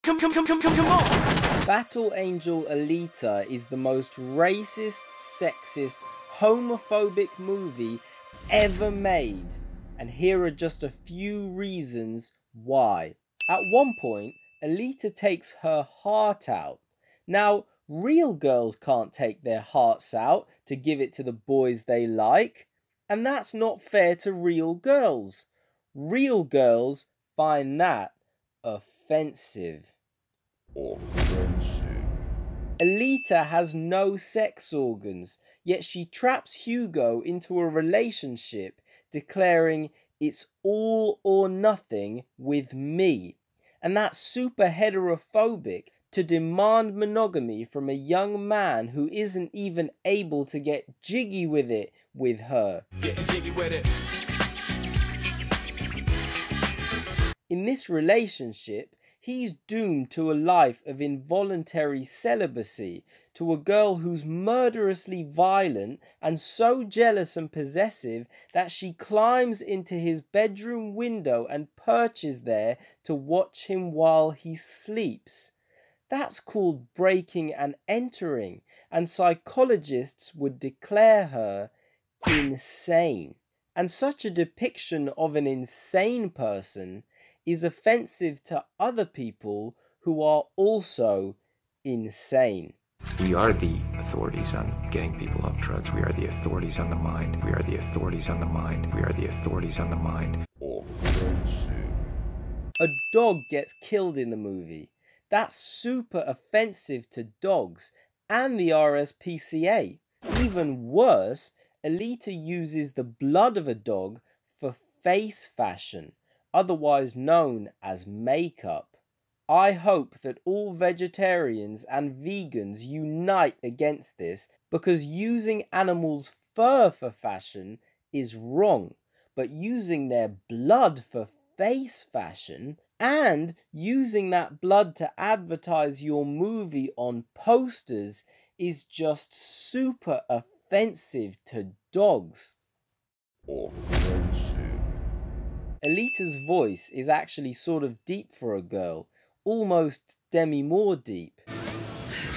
Come on! Battle Angel Alita is the most racist, sexist, homophobic movie ever made. And here are just a few reasons why. At one point, Alita takes her heart out. Now, real girls can't take their hearts out to give it to the boys they like. And that's not fair to real girls. Real girls find that offensive. Alita has no sex organs, yet she traps Hugo into a relationship, declaring it's all or nothing with me. And that's super heterophobic to demand monogamy from a young man who isn't even able to get jiggy with it with her. Getting jiggy with it. In this relationship, he's doomed to a life of involuntary celibacy, to a girl who's murderously violent and so jealous and possessive that she climbs into his bedroom window and perches there to watch him while he sleeps. That's called breaking and entering, and psychologists would declare her insane. And such a depiction of an insane person is offensive to other people who are also insane. We are the authorities on getting people off drugs. We are the authorities on the mind. We are the authorities on the mind. We are the authorities on the mind. A dog gets killed in the movie. That's super offensive to dogs and the RSPCA. Even worse, Alita uses the blood of a dog for face fashion, otherwise known as makeup. I hope that all vegetarians and vegans unite against this, because using animals' fur for fashion is wrong, but using their blood for face fashion and using that blood to advertise your movie on posters is just super offensive to dogs. Alita's voice is actually sort of deep for a girl, almost Demi Moore deep.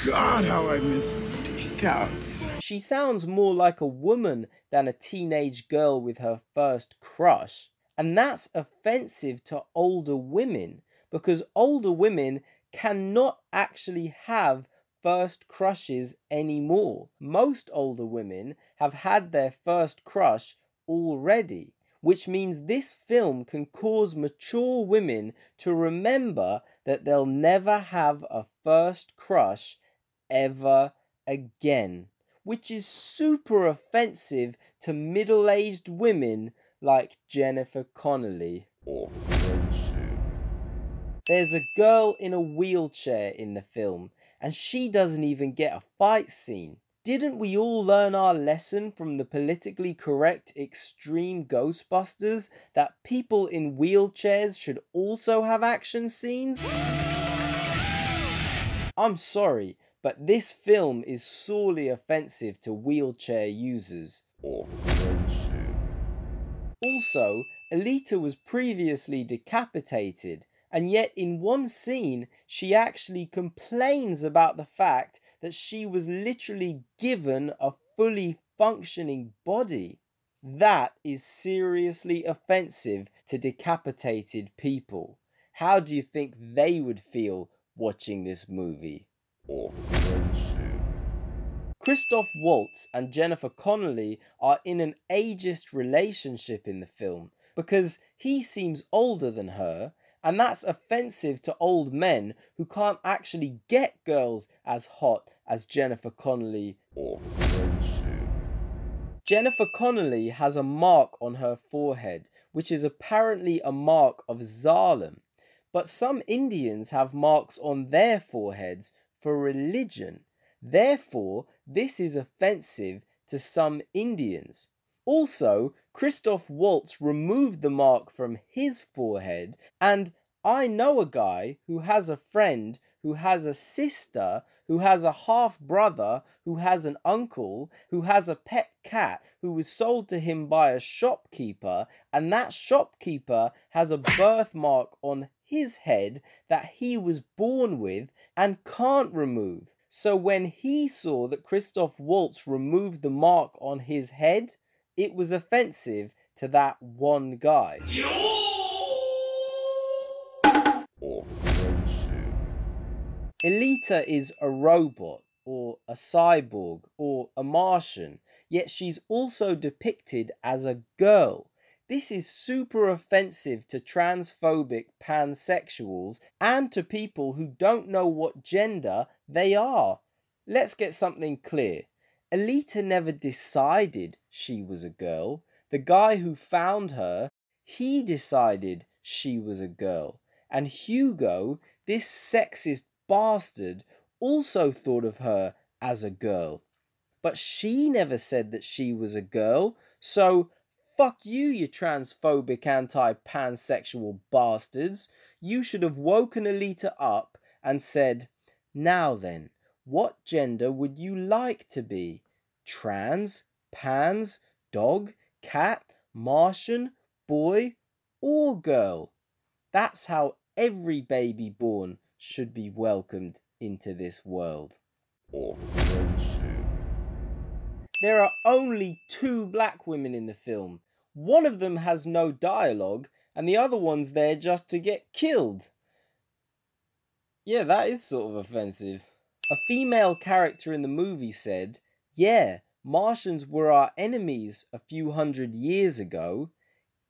God, how I miss stakeouts. She sounds more like a woman than a teenage girl with her first crush. And that's offensive to older women, because older women cannot actually have first crushes anymore. Most older women have had their first crush already, which means this film can cause mature women to remember that they'll never have a first crush ever again, which is super offensive to middle-aged women like Jennifer Connelly. There's a girl in a wheelchair in the film, and she doesn't even get a fight scene. Didn't we all learn our lesson from the politically correct extreme Ghostbusters that people in wheelchairs should also have action scenes? I'm sorry, but this film is sorely offensive to wheelchair users. Also, Alita was previously decapitated, and yet in one scene she actually complains about the fact that she was literally given a fully functioning body. That is seriously offensive to decapitated people. How do you think they would feel watching this movie? Christoph Waltz and Jennifer Connelly are in an ageist relationship in the film because he seems older than her, and that's offensive to old men who can't actually get girls as hot as Jennifer Connelly. Jennifer Connelly has a mark on her forehead, which is apparently a mark of Zalem, but some Indians have marks on their foreheads for religion. Therefore, this is offensive to some Indians. Also, Christoph Waltz removed the mark from his forehead, and I know a guy who has a friend who has a sister, who has a half-brother, who has an uncle, who has a pet cat who was sold to him by a shopkeeper, and that shopkeeper has a birthmark on his head that he was born with and can't remove. So when he saw that Christoph Waltz removed the mark on his head, it was offensive to that one guy. Alita is a robot, or a cyborg, or a Martian, yet she's also depicted as a girl. This is super offensive to transphobic pansexuals and to people who don't know what gender they are. Let's get something clear. Alita never decided she was a girl. The guy who found her, he decided she was a girl. And Hugo, this sexist bastard, also thought of her as a girl. But she never said that she was a girl, so fuck you, you transphobic anti-pansexual bastards. You should have woken Alita up and said, now then, what gender would you like to be? Trans, pans, dog, cat, Martian, boy, or girl? That's how every baby born should be welcomed into this world. There are only 2 black women in the film. One of them has no dialogue, and the other one's there just to get killed. Yeah, that is sort of offensive. A female character in the movie said, yeah, Martians were our enemies a few hundred years ago.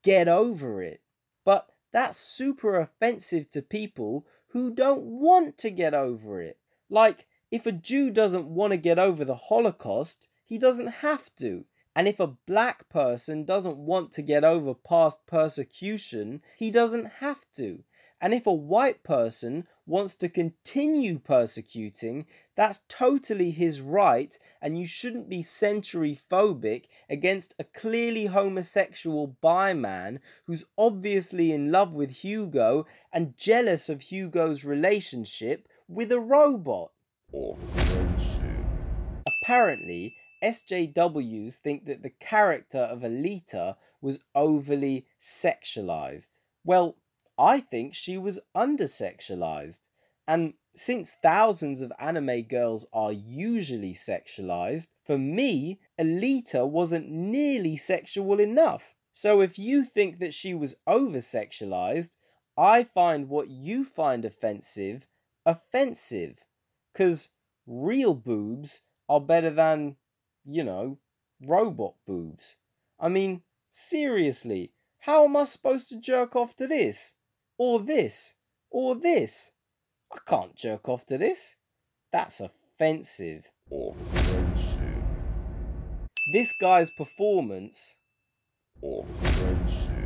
Get over it. But that's super offensive to people who don't want to get over it. Like, if a Jew doesn't want to get over the Holocaust, he doesn't have to. And if a black person doesn't want to get over past persecution, he doesn't have to. And if a white person wants to continue persecuting, that's totally his right, and you shouldn't be century-phobic against a clearly homosexual bi man who's obviously in love with Hugo and jealous of Hugo's relationship with a robot. Apparently, SJWs think that the character of Alita was overly sexualized. Well, I think she was undersexualized. And since thousands of anime girls are usually sexualized, for me, Alita wasn't nearly sexual enough. So if you think that she was over-sexualized, I find what you find offensive, offensive. 'Cause real boobs are better than, you know, robot boobs. I mean, seriously, how am I supposed to jerk off to this? Or this? Or this? I can't jerk off to this. That's offensive. This guy's performance. Offensive.